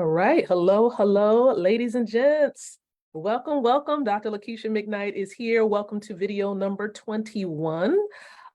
All right. Hello, ladies and gents. Welcome. Dr. Lakeisha McKnight is here. Welcome to video number 21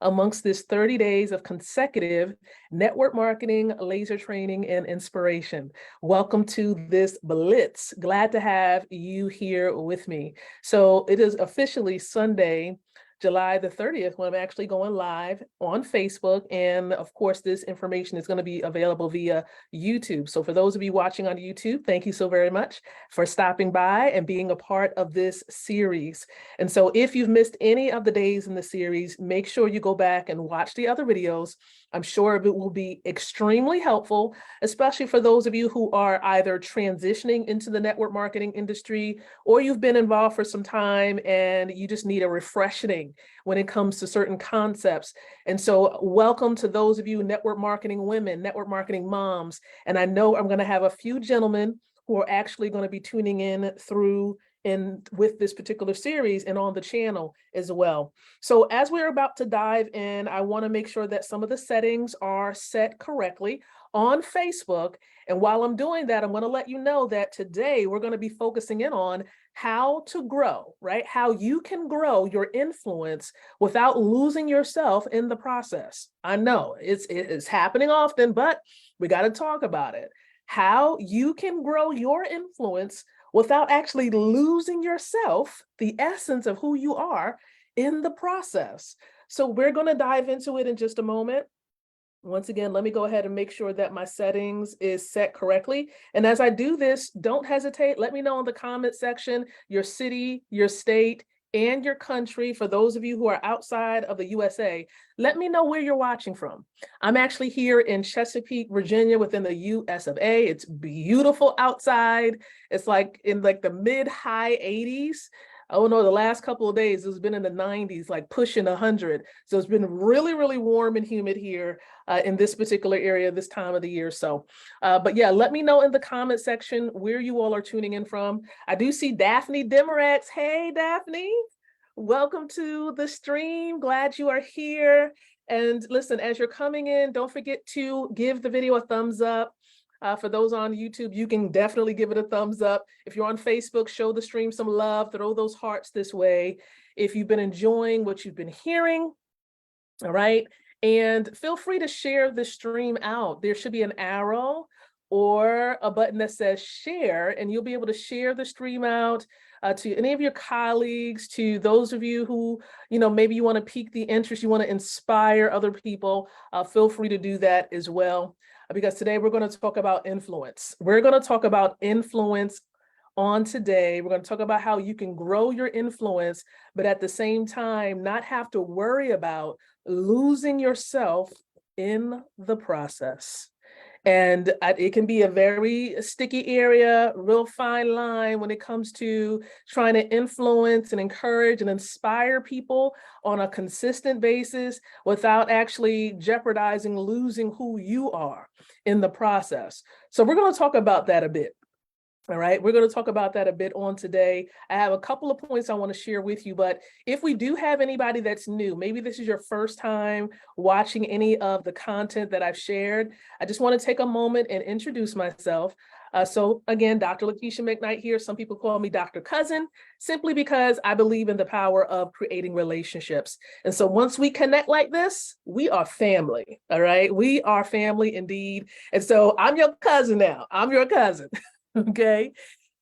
amongst this 30 days of consecutive network marketing, laser training, and inspiration. Welcome to this blitz. Glad to have you here with me. So it is officially Sunday, July the 30th, when I'm actually going live on Facebook. And of course, this information is going to be available via YouTube. So for those of you watching on YouTube, thank you so very much for stopping by and being a part of this series. And so if you've missed any of the days in the series, make sure you go back and watch the other videos. I'm sure it will be extremely helpful, especially for those of you who are either transitioning into the network marketing industry, or you've been involved for some time and you just need a refreshing when it comes to certain concepts. And so welcome to those of you network marketing women, network marketing moms. And I know I'm going to have a few gentlemen who are actually going to be tuning in through with this particular series and on the channel as well. So as we're about to dive in, I want to make sure that some of the settings are set correctly on Facebook. And while I'm doing that, I'm going to let you know that today we're going to be focusing in on how to grow, right? How you can grow your influence without losing yourself in the process. I know it's happening often, but we got to talk about it. How you can grow your influence without actually losing yourself, the essence of who you are in the process. So we're going to dive into it in just a moment. Once again, let me go ahead and make sure that my settings is set correctly. And as I do this, don't hesitate. Let me know in the comment section, your city, your state, and your country. For those of you who are outside of the USA, let me know where you're watching from. I'm actually here in Chesapeake, Virginia, within the US of A. It's beautiful outside. It's like in like the mid-high 80s. Oh no, the last couple of days, it's been in the 90s, like pushing 100. So it's been really, really warm and humid here in this particular area this time of the year. So, but yeah, let me know in the comment section where you all are tuning in from. I do see Daphne Demorex. Hey, Daphne, welcome to the stream. Glad you are here. And listen, as you're coming in, don't forget to give the video a thumbs up. For those on YouTube, you can definitely give it a thumbs up. If you're on Facebook, show the stream some love, throw those hearts this way. If you've been enjoying what you've been hearing, all right? And feel free to share the stream out. There should be an arrow or a button that says share, and you'll be able to share the stream out to any of your colleagues, to those of you who, maybe you want to pique the interest, you want to inspire other people. Feel free to do that as well. Because today we're going to talk about influence. We're going to talk about influence on today. We're going to talk about how you can grow your influence, but at the same time, not have to worry about losing yourself in the process. And it can be a very sticky area, real fine line when it comes to trying to influence and encourage and inspire people on a consistent basis without actually jeopardizing losing who you are in the process. So we're going to talk about that a bit. All right, we're going to talk about that a bit on today. I have a couple of points I want to share with you, but if we do have anybody that's new, maybe this is your first time watching any of the content that I've shared, I just want to take a moment and introduce myself. So again, Dr. Lakeisha McKnight here. Some people call me Dr. Cousin, simply because I believe in the power of creating relationships. And so once we connect like this, we are family, all right? We are family indeed. And so I'm your cousin now. I'm your cousin. Okay.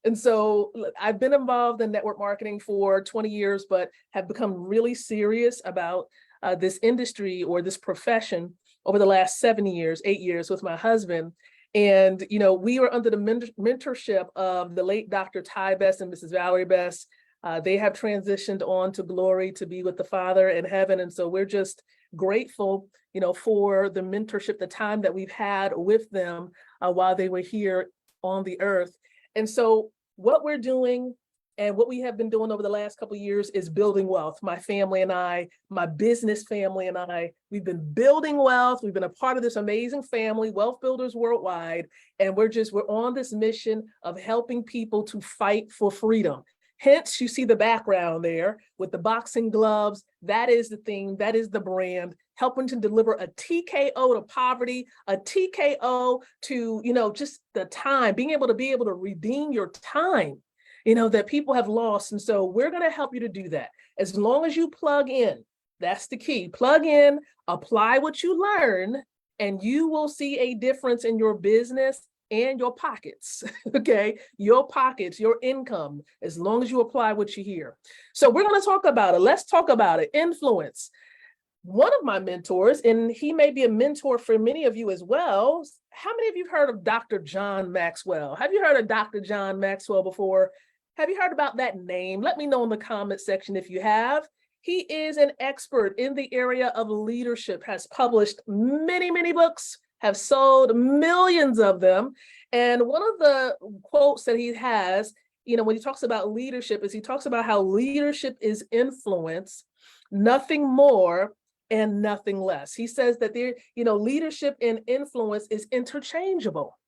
And so I've been involved in network marketing for 20 years, but have become really serious about this industry or this profession over the last 8 years with my husband. And, we were under the mentorship of the late Dr. Ty Best and Mrs. Valerie Best. They have transitioned on to glory to be with the Father in heaven. And so we're just grateful, for the mentorship, the time that we've had with them while they were here on the earth. And so what we're doing and what we have been doing over the last couple of years is building wealth. My family and I, my business family and I, we've been building wealth. We've been a part of this amazing family, Wealth Builders Worldwide. And we're on this mission of helping people to fight for freedom, Hence, you see the background there with the boxing gloves. That is the theme. That is the brand, helping to deliver a TKO to poverty, a TKO to, just the time, being able to redeem your time, that people have lost. And so we're going to help you to do that. As long as you plug in, that's the key. Plug in, apply what you learn, and you will see a difference in your business and your pockets, okay? Your pockets, your income, as long as you apply what you hear. So we're going to talk about it. Let's talk about it. Influence. One of my mentors, and he may be a mentor for many of you as well. How many of you have heard of Dr. John Maxwell? Have you heard of Dr. John Maxwell before? Have you heard about that name? Let me know in the comment section if you have. He is an expert in the area of leadership, has published many, many books, have sold millions of them. And one of the quotes that he has, when he talks about leadership, is he talks about how leadership is influence, nothing more and nothing less. He says that leadership and influence is interchangeable.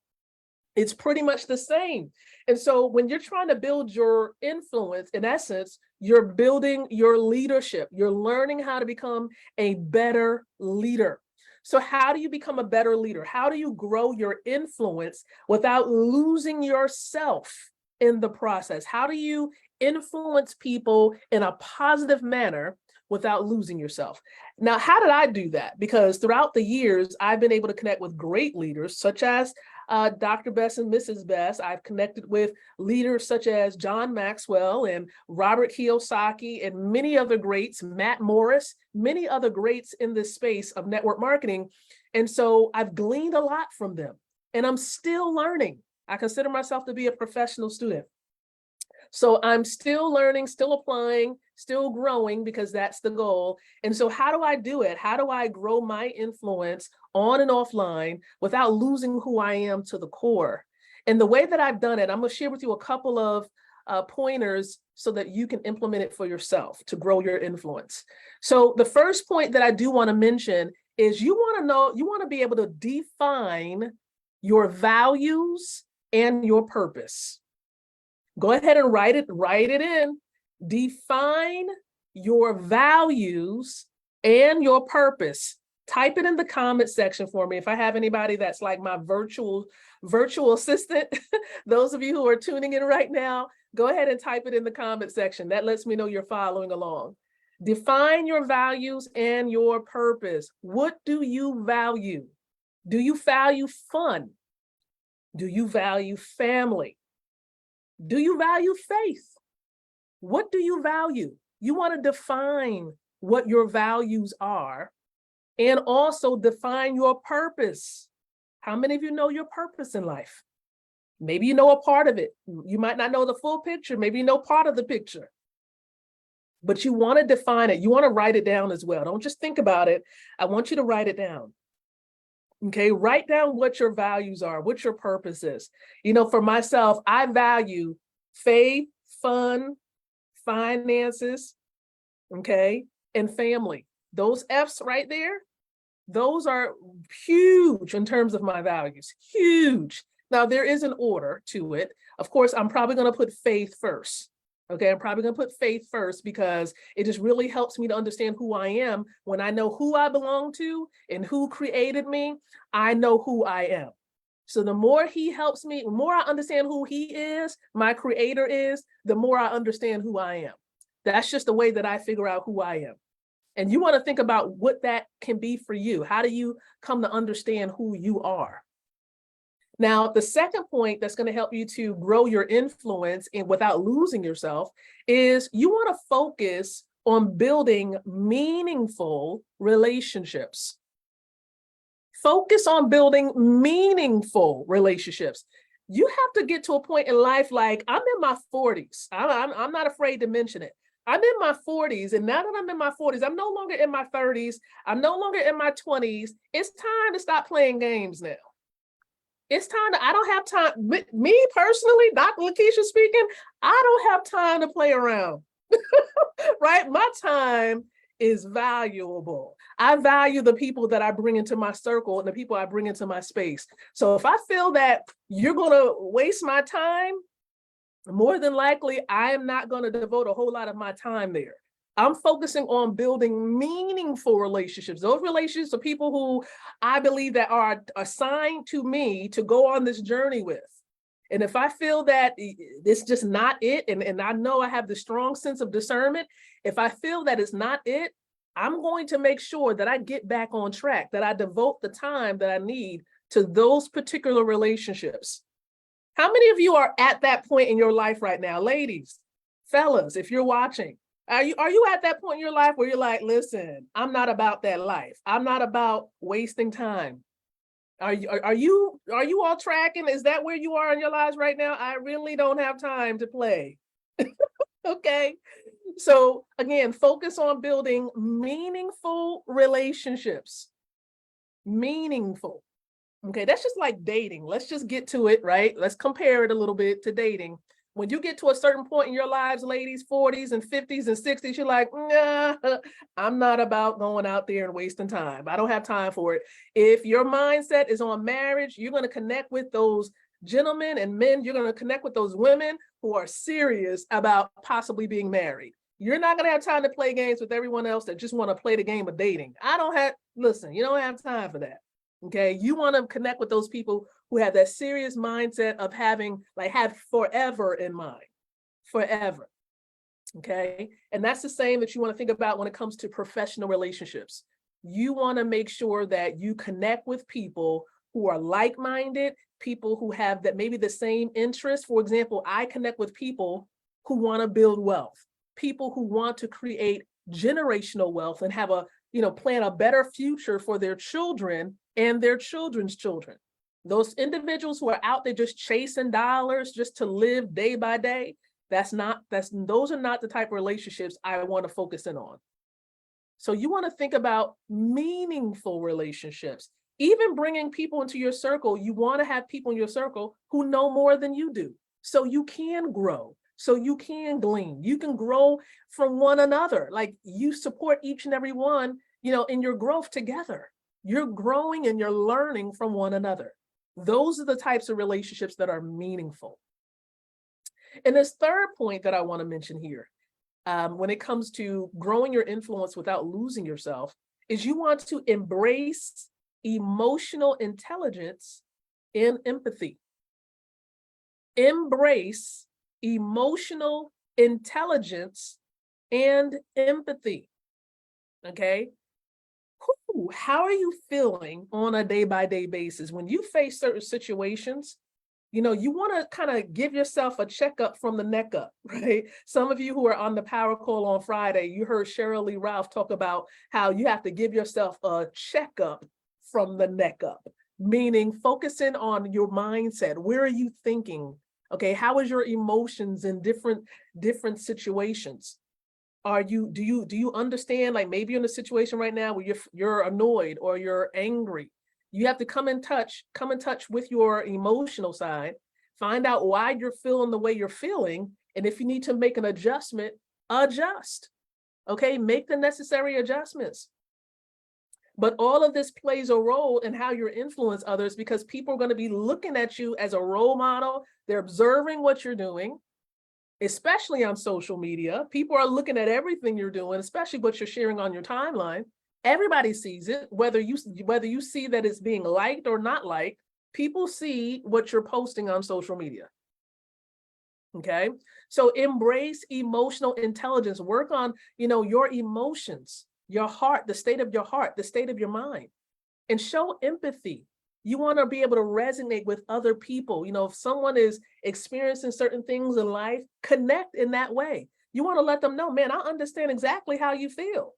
It's pretty much the same. And so when you're trying to build your influence, in essence, you're building your leadership. You're learning how to become a better leader. So how do you become a better leader? How do you grow your influence without losing yourself in the process? How do you influence people in a positive manner without losing yourself? Now, how did I do that? Because throughout the years, I've been able to connect with great leaders such as Dr. Bess and Mrs. Bess. I've connected with leaders such as John Maxwell and Robert Kiyosaki and many other greats, Matt Morris, many other greats in this space of network marketing. And so I've gleaned a lot from them, and I'm still learning. I consider myself to be a professional student. So I'm still learning, still applying, still growing, because that's the goal. And so how do I do it? How do I grow my influence on and offline without losing who I am to the core? And the way that I've done it, I'm going to share with you a couple of pointers so that you can implement it for yourself to grow your influence. So the first point that I do want to mention is you want to be able to define your values and your purpose. Go ahead and write it in. Define your values and your purpose. Type it in the comment section for me. If I have anybody that's like my virtual assistant, those of you who are tuning in right now, go ahead and type it in the comment section. That lets me know you're following along. Define your values and your purpose. What do you value? Do you value fun? Do you value family? Do you value faith? What do you value? You want to define what your values are and also define your purpose. How many of you know your purpose in life? Maybe you know a part of it. You might not know the full picture. Maybe you know part of the picture. But you want to define it. You want to write it down as well. Don't just think about it. I want you to write it down. Okay, write down what your values are, what your purpose is. For myself, I value faith, fun, finances, okay, and family. Those F's right there, those are huge in terms of my values, huge. Now, there is an order to it. Of course, I'm probably going to put faith first. Okay, I'm probably going to put faith first because it just really helps me to understand who I am. When I know who I belong to and who created me, I know who I am. So the more he helps me, the more I understand who he is, my creator is, the more I understand who I am. That's just the way that I figure out who I am. And you want to think about what that can be for you. How do you come to understand who you are? Now, the second point that's going to help you to grow your influence and without losing yourself is you want to focus on building meaningful relationships. Focus on building meaningful relationships. You have to get to a point in life like I'm in my 40s. I'm not afraid to mention it. I'm in my 40s, and now that I'm in my 40s, I'm no longer in my 30s. I'm no longer in my 20s. It's time to stop playing games now. It's time I don't have time, me personally, Dr. Lakeisha speaking, I don't have time to play around, right? My time is valuable. I value the people that I bring into my circle and the people I bring into my space. So if I feel that you're going to waste my time, more than likely, I am not going to devote a whole lot of my time there. I'm focusing on building meaningful relationships. Those relationships are people who I believe that are assigned to me to go on this journey with. And if I feel that it's just not it, and I know I have the strong sense of discernment, if I feel that it's not it, I'm going to make sure that I get back on track, that I devote the time that I need to those particular relationships. How many of you are at that point in your life right now? Ladies, fellas, if you're watching, are you at that point in your life where you're like, listen, I'm not about that life. I'm not about wasting time. Are you all tracking? Is that where you are in your lives right now? I really don't have time to play. Okay. So again, focus on building meaningful relationships. Meaningful. Okay, that's just like dating. Let's just get to it, right? Let's compare it a little bit to dating. When you get to a certain point in your lives, ladies, 40s and 50s and 60s, you're like, nah, I'm not about going out there and wasting time. I don't have time for it. If your mindset is on marriage, you're going to connect with those gentlemen and men. You're going to connect with those women who are serious about possibly being married. You're not going to have time to play games with everyone else that just want to play the game of dating. Listen, you don't have time for that. Okay, you want to connect with those people who have that serious mindset of have forever in mind, forever. Okay, and that's the same that you want to think about when it comes to professional relationships. You want to make sure that you connect with people who are like-minded, people who have that maybe the same interests. For example, I connect with people who want to build wealth, people who want to create generational wealth and have plan a better future for their children and their children's children. Those individuals who are out there just chasing dollars just to live day by day, those are not the type of relationships I want to focus in on. So you want to think about meaningful relationships. Even bringing people into your circle, you want to have people in your circle who know more than you do, so you can grow, so you can glean. You can grow from one another. Like, you support each and every one, in your growth together. You're growing and you're learning from one another. Those are the types of relationships that are meaningful. And this third point that I want to mention here, when it comes to growing your influence without losing yourself, is you want to embrace emotional intelligence and empathy. Embrace emotional intelligence and empathy. Okay? How are you feeling on a day-by-day basis when you face certain situations? You want to kind of give yourself a checkup from the neck up, right? Some of you who are on the power call on Friday, you heard Cheryl Lee Ralph talk about how you have to give yourself a checkup from the neck up, meaning focusing on your mindset. Where are you thinking? Okay, how is your emotions in different situations? Do you understand, like maybe you're in a situation right now where you're annoyed or you're angry. You have to come in touch with your emotional side, find out why you're feeling the way you're feeling, and if you need to make an adjustment, adjust. Okay, make the necessary adjustments. But all of this plays a role in how you influence others, because people are going to be looking at you as a role model. They're observing what you're doing. Especially on social media, people are looking at everything you're doing, especially what you're sharing on your timeline. Everybody sees it, whether you see that it's being liked or not liked. People see what you're posting on social media. Okay, so embrace emotional intelligence. Work on, your emotions, your heart, the state of your heart, the state of your mind, and show empathy. You want to be able to resonate with other people. If someone is experiencing certain things in life, connect in that way. You want to let them know, man, I understand exactly how you feel.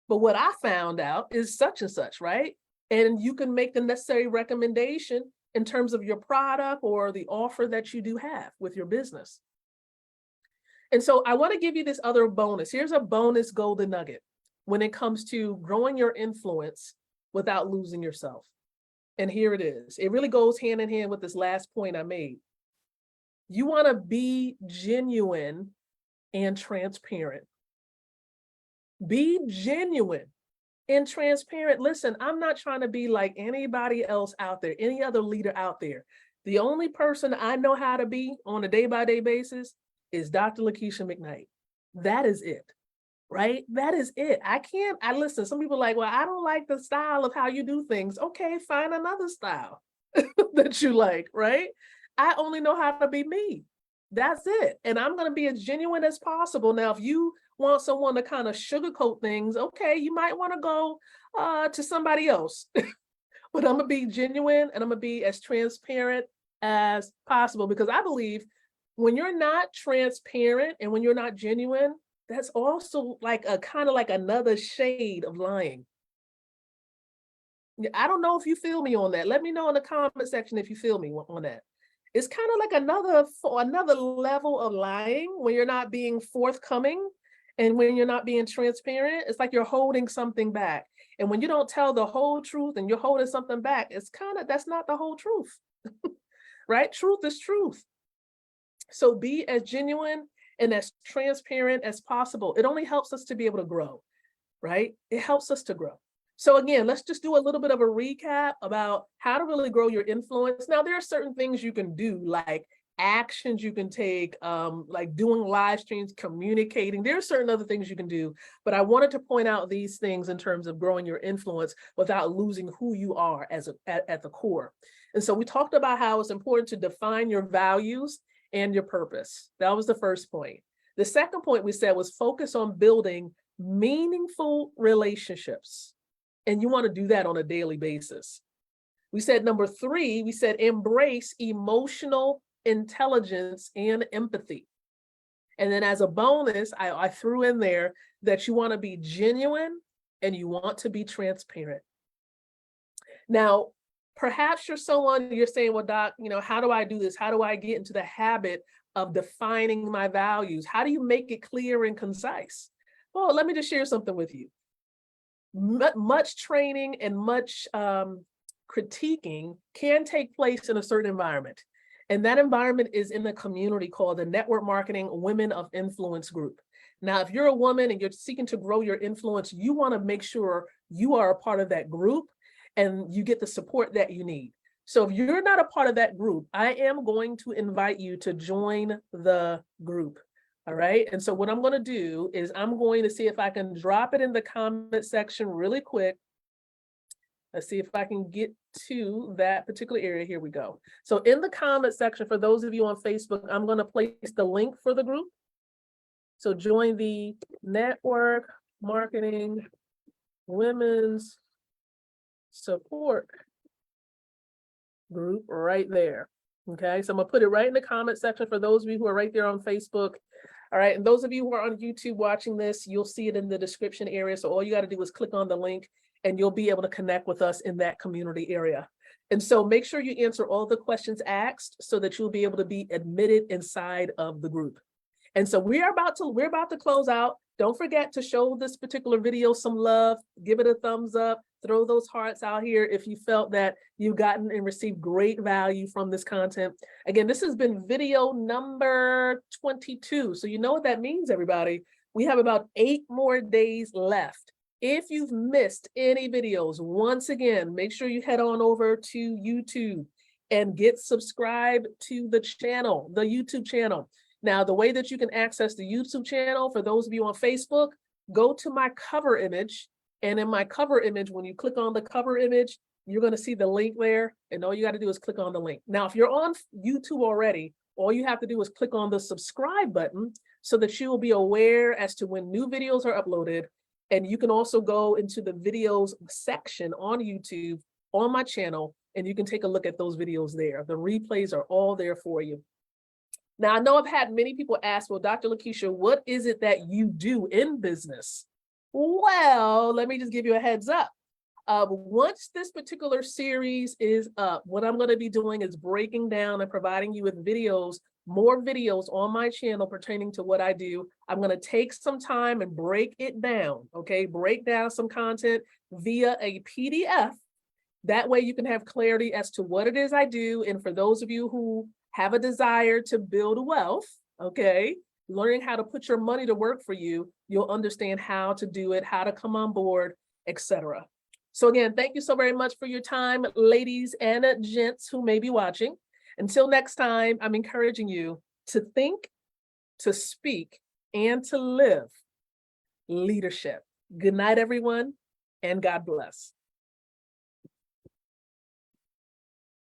But what I found out is such and such, right? And you can make the necessary recommendation in terms of your product or the offer that you do have with your business. And so I want to give you this other bonus. Here's a bonus golden nugget when it comes to growing your influence without losing yourself. And here it is. It really goes hand in hand with this last point I made. You want to be genuine and transparent. Be genuine and transparent. Listen, I'm not trying to be like anybody else out there, any other leader out there. The only person I know how to be on a day-by-day basis is Dr. Lakeisha McKnight. That is it, right? That is it. I listen, some people are like, well, I don't like the style of how you do things. Okay, find another style that you like, right? I only know how to be me. That's it. And I'm going to be as genuine as possible. Now, if you want someone to kind of sugarcoat things, okay, you might want to go to somebody else. But I'm going to be genuine and I'm going to be as transparent as possible, because I believe when you're not transparent and when you're not genuine, that's also like a kind of like another shade of lying. I don't know if you feel me on that. Let me know in the comment section if you feel me on that. It's kind of like another level of lying when you're not being forthcoming and when you're not being transparent. It's like you're holding something back. And when you don't tell the whole truth and you're holding something back, that's not the whole truth, right? Truth is truth. So be as genuine and as transparent as possible. It only helps us to be able to grow, right? It helps us to grow. So again, let's just do a little bit of a recap about how to really grow your influence. Now, there are certain things you can do, like actions you can take, like doing live streams, communicating. There are certain other things you can do, but I wanted to point out these things in terms of growing your influence without losing who you are at the core. And so we talked about how it's important to define your values and your purpose. That was the first point. The second point we said was focus on building meaningful relationships. And you want to do that on a daily basis. We said number 3, we said embrace emotional intelligence and empathy. And then as a bonus, I threw in there that you want to be genuine and you want to be transparent. Now, perhaps you're saying, well, Doc, how do I do this? How do I get into the habit of defining my values? How do you make it clear and concise? Well, let me just share something with you. Much training and much critiquing can take place in a certain environment. And that environment is in a community called the Network Marketing Women of Influence group. Now, if you're a woman and you're seeking to grow your influence, you want to make sure you are a part of that group and you get the support that you need. So if you're not a part of that group, I am going to invite you to join the group. All right. And so what I'm going to do is I'm going to see if I can drop it in the comment section really quick. Let's see if I can get to that particular area. Here we go. So in the comment section, for those of you on Facebook, I'm going to place the link for the group. So join the Network Marketing Women's Support group right there. Okay, so I'm gonna put it right in the comment section for those of you who are right there on Facebook. All right, and those of you who are on YouTube watching this, you'll see it in the description area. So all you got to do is click on the link and you'll be able to connect with us in that community area. And so make sure you answer all the questions asked so that you'll be able to be admitted inside of the group. And so we're about to close out. Don't forget to show this particular video some love, give it a thumbs up, throw those hearts out here if you felt that you've gotten and received great value from this content. Again, this has been video number 22. So you know what that means, everybody. We have about 8 more days left. If you've missed any videos, once again, make sure you head on over to YouTube and get subscribed to the channel, the YouTube channel. Now, the way that you can access the YouTube channel, for those of you on Facebook, go to my cover image. And in my cover image, when you click on the cover image, you're going to see the link there. And all you got to do is click on the link. Now, if you're on YouTube already, all you have to do is click on the subscribe button so that you will be aware as to when new videos are uploaded. And you can also go into the videos section on YouTube on my channel, and you can take a look at those videos there. The replays are all there for you. Now, I know I've had many people ask, well, Dr. Lakeisha, what is it that you do in business? Well, let me just give you a heads up. Once this particular series is up, what I'm going to be doing is breaking down and providing you with videos, more videos on my channel pertaining to what I do. I'm going to take some time and break it down, okay? Break down some content via a PDF. That way you can have clarity as to what it is I do. And for those of you who have a desire to build wealth, okay, learning how to put your money to work for you, you'll understand how to do it, how to come on board, etc. So again, thank you so very much for your time, ladies and gents who may be watching. Until next time, I'm encouraging you to think, to speak, and to live leadership. Good night, everyone, and God bless.